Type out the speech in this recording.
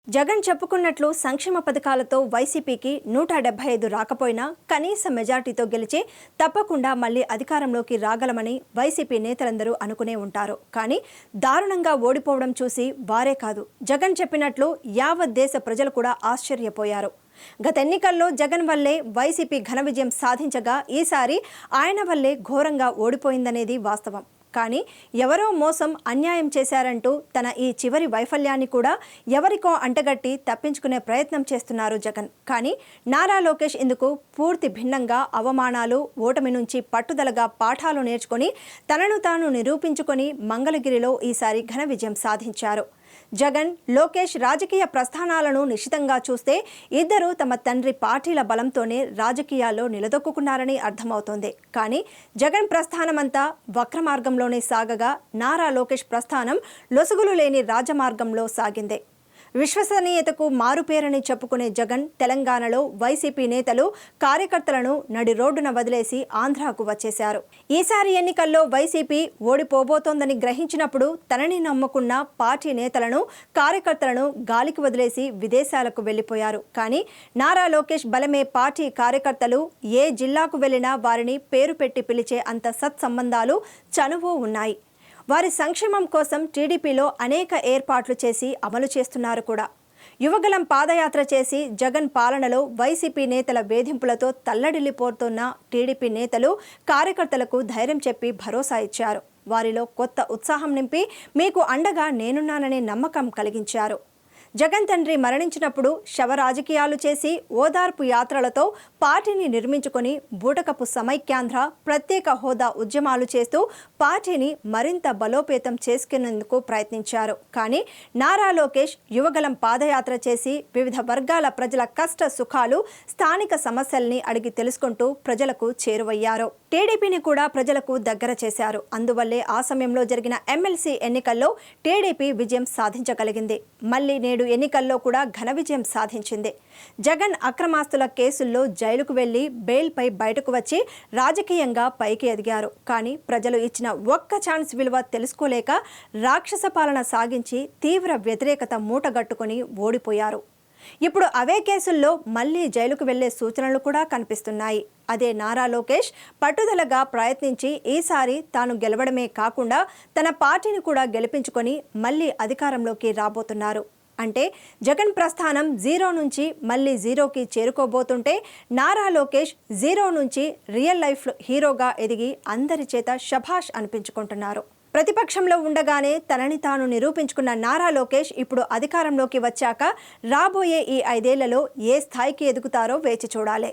జగన్ చెప్పుకున్నట్లు సంక్షేమ పథకాలతో వైసీపీకి 175 రాకపోయినా కనీస మెజార్టీతో గెలిచి తప్పకుండా మళ్లీ అధికారంలోకి రాగలమని వైసీపీ నేతలందరూ అనుకునే ఉంటారు. కానీ దారుణంగా ఓడిపోవడం చూసి వారే కాదు, జగన్ చెప్పినట్లు యావత్ దేశ ప్రజలు కూడా ఆశ్చర్యపోయారు. గత ఎన్నికల్లో జగన్ వల్లే వైసీపీ ఘన విజయం సాధించగా ఈసారి ఆయన వల్లే ఘోరంగా ఓడిపోయిందనేది వాస్తవం. కానీ ఎవరో మోసం అన్యాయం చేశారంటూ తన ఈ చివరి వైఫల్యాన్ని కూడా ఎవరికో అంటగట్టి తప్పించుకునే ప్రయత్నం చేస్తున్నారు జగన్. కానీ నారా లోకేష్ ఇందుకు పూర్తి భిన్నంగా అవమానాలు, ఓటమి నుంచి పట్టుదలగా పాఠాలు నేర్చుకొని తనను తాను నిరూపించుకొని మంగళగిరిలో ఈసారి ఘన విజయం సాధించారు. జగన్, లోకేష్ రాజకీయ ప్రస్థానాలను నిశితంగా చూస్తే ఇద్దరు తమ తండ్రి పార్టీల బలంతోనే రాజకీయాల్లో నిలదొక్కున్నారని అర్థమవుతోంది. కానీ జగన్ ప్రస్థానమంతా వక్రమార్గంలోనే సాగగా నారా లోకేష్ ప్రస్థానం లొసుగులు లేని రాజమార్గంలో సాగిందే. విశ్వసనీయతకు మారుపేరని చెప్పుకునే జగన్ తెలంగాణలో వైసీపీ నేతలు, కార్యకర్తలను నడి రోడ్డున వదిలేసి ఆంధ్రాకు వచ్చేశారు. ఈసారి ఎన్నికల్లో వైసీపీ ఓడిపోబోతోందని గ్రహించినప్పుడు తనని నమ్ముకున్న పార్టీ నేతలను, కార్యకర్తలను గాలికి వదిలేసి విదేశాలకు వెళ్లిపోయారు. కానీ నారా లోకేష్ బలమే పార్టీ కార్యకర్తలు ఏ జిల్లాకు వెళ్లినా వారిని పేరు పెట్టి పిలిచే అంత సత్సంబంధాలు, చనువు ఉన్నాయి. వారి సంక్షేమం కోసం టీడీపీలో అనేక ఏర్పాట్లు చేసి అమలు చేస్తున్నారు కూడా. యువగళం పాదయాత్ర చేసి జగన్ పాలనలో వైసీపీ నేతల వేధింపులతో తల్లడిల్లిపోతున్న టీడీపీ నేతలు, కార్యకర్తలకు ధైర్యం చెప్పి భరోసా ఇచ్చారు. వారిలో కొత్త ఉత్సాహం నింపి మీకు అండగా నేనున్నాననే నమ్మకం కలిగించారు. జగన్ తండ్రి మరణించినప్పుడు శవ రాజకీయాలు చేసి ఓదార్పు యాత్రలతో పార్టీని నిర్మించుకొని బూటకపు సమైక్యాంధ్ర, ప్రత్యేక హోదా ఉద్యమాలు చేస్తూ పార్టీని మరింత బలోపేతం చేసుకునేందుకు ప్రయత్నించారు. కానీ నారా లోకేష్ యువగళం పాదయాత్ర చేసి వివిధ వర్గాల ప్రజల కష్ట సుఖాలు, స్థానిక సమస్యల్ని అడిగి తెలుసుకుంటూ ప్రజలకు చేరువయ్యారు. టీడీపీని కూడా ప్రజలకు దగ్గర చేశారు. అందువల్లే ఆ సమయంలో జరిగిన ఎమ్మెల్సీ ఎన్నికల్లో టీడీపీ విజయం సాధించగలిగింది. మళ్లీ నేడు ఎన్నికల్లో కూడా ఘన విజయం సాధించింది. జగన్ అక్రమాస్తుల కేసుల్లో జైలుకు వెళ్లి బెయిల్పై బయటకు వచ్చి రాజకీయంగా పైకి ఎదిగారు. కానీ ప్రజలు ఇచ్చిన ఒక్క ఛాన్స్ విలువ తెలుసుకోలేక రాక్షస పాలన సాగించి తీవ్ర వ్యతిరేకత మూటగట్టుకుని ఓడిపోయారు. ఇప్పుడు అవే కేసుల్లో మళ్లీ జైలుకు వెళ్లే సూచనలు కూడా కనిపిస్తున్నాయి. అదే నారా లోకేష్ పట్టుదలగా ప్రయత్నించి ఈసారి తాను గెలవడమే కాకుండా తన పార్టీని కూడా గెలిపించుకొని మళ్లీ అధికారంలోకి రాబోతున్నారు. అంటే జగన్ ప్రస్థానం 0 నుంచి మళ్ళీ 0కి చేరుకోబోతుంటే నారా లోకేష్ 0 నుంచి రియల్ లైఫ్ హీరోగా ఎదిగి అందరి చేత శభాష్ అనిపించుకుంటున్నారు. ప్రతిపక్షంలో ఉండగానే తనని తాను నిరూపించుకున్న నారా లోకేష్ ఇప్పుడు అధికారంలోకి వచ్చాక రాబోయే ఈ 5 ఏళ్లలో ఏ స్థాయికి ఎదుగుతారో వేచి చూడాలి.